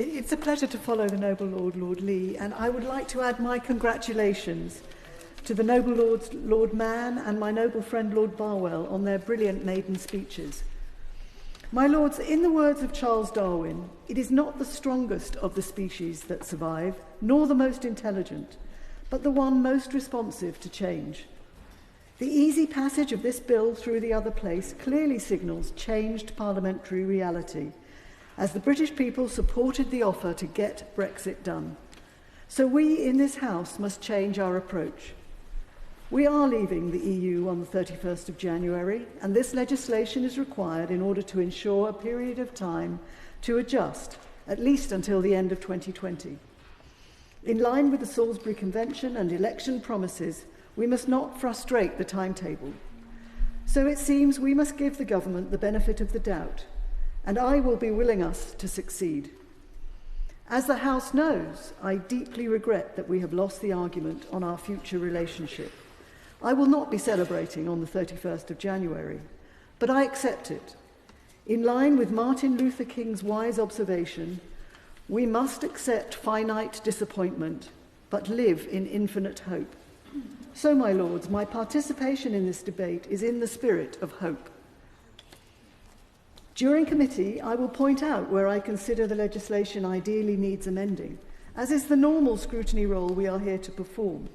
It's a pleasure to follow the noble Lord, Lord Lee, and I would like to add my congratulations to the noble Lords, Lord Mann and my noble friend Lord Barwell on their brilliant maiden speeches. My lords, in the words of Charles Darwin, it is not the strongest of the species that survive, nor the most intelligent, but the one most responsive to change. The easy passage of this bill through the other place clearly signals changed parliamentary reality, as the British people supported the offer to get Brexit done. So we in this House must change our approach. We are leaving the EU on the 31st of January, and this legislation is required in order to ensure a period of time to adjust, at least until the end of 2020. In line with the Salisbury Convention and election promises, we must not frustrate the timetable. So it seems we must give the government the benefit of the doubt, and I will be willing us to succeed. As the House knows, I deeply regret that we have lost the argument on our future relationship. I will not be celebrating on the 31st of January, but I accept it. In line with Martin Luther King's wise observation, we must accept finite disappointment, but live in infinite hope. So, my lords, my participation in this debate is in the spirit of hope. During committee, I will point out where I consider the legislation ideally needs amending, as is the normal scrutiny role we are here to perform.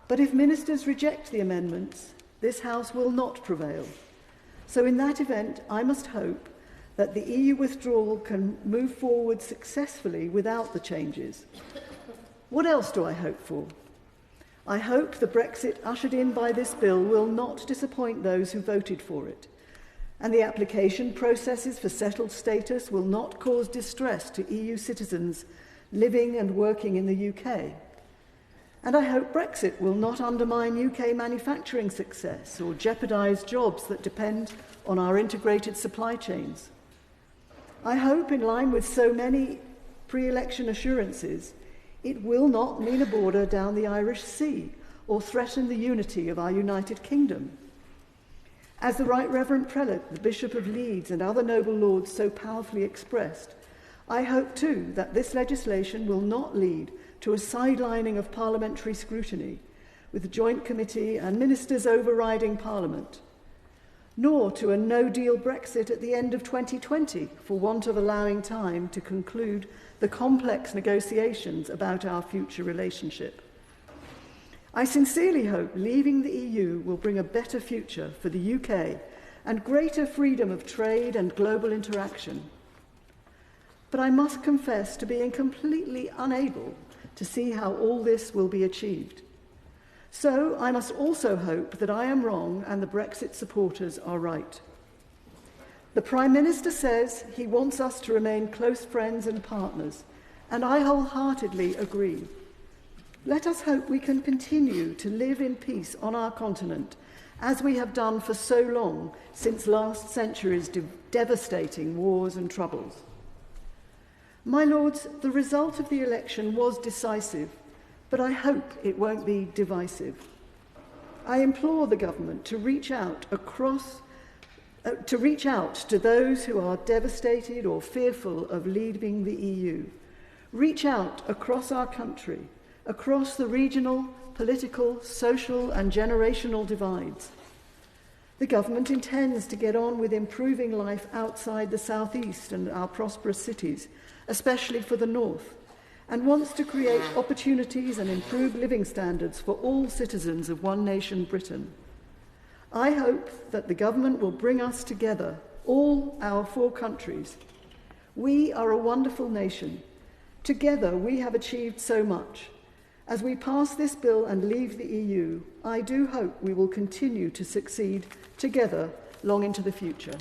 But if ministers reject the amendments, this House will not prevail. So in that event, I must hope that the EU withdrawal can move forward successfully without the changes. What else do I hope for? I hope the Brexit ushered in by this bill will not disappoint those who voted for it, and the application processes for settled status will not cause distress to EU citizens living and working in the UK. And I hope Brexit will not undermine UK manufacturing success or jeopardise jobs that depend on our integrated supply chains. I hope, in line with so many pre-election assurances, it will not mean a border down the Irish Sea or threaten the unity of our United Kingdom. As the Right Reverend Prelate, the Bishop of Leeds, and other noble lords so powerfully expressed, I hope too that this legislation will not lead to a sidelining of parliamentary scrutiny, with the Joint Committee and ministers overriding Parliament, nor to a no-deal Brexit at the end of 2020 for want of allowing time to conclude the complex negotiations about our future relationship. I sincerely hope leaving the EU will bring a better future for the UK and greater freedom of trade and global interaction. But I must confess to being completely unable to see how all this will be achieved. So I must also hope that I am wrong and the Brexit supporters are right. The Prime Minister says he wants us to remain close friends and partners, and I wholeheartedly agree. Let us hope we can continue to live in peace on our continent, as we have done for so long since last century's devastating wars and troubles. My lords, the result of the election was decisive, but I hope it won't be divisive. I implore the government to reach out to those who are devastated or fearful of leaving the EU. Reach out across our country, across the regional, political, social and generational divides. The government intends to get on with improving life outside the southeast and our prosperous cities, especially for the north, and wants to create opportunities and improve living standards for all citizens of one nation, Britain. I hope that the government will bring us together, all our 4 countries. We are a wonderful nation. Together we have achieved so much. As we pass this bill and leave the EU, I do hope we will continue to succeed together long into the future.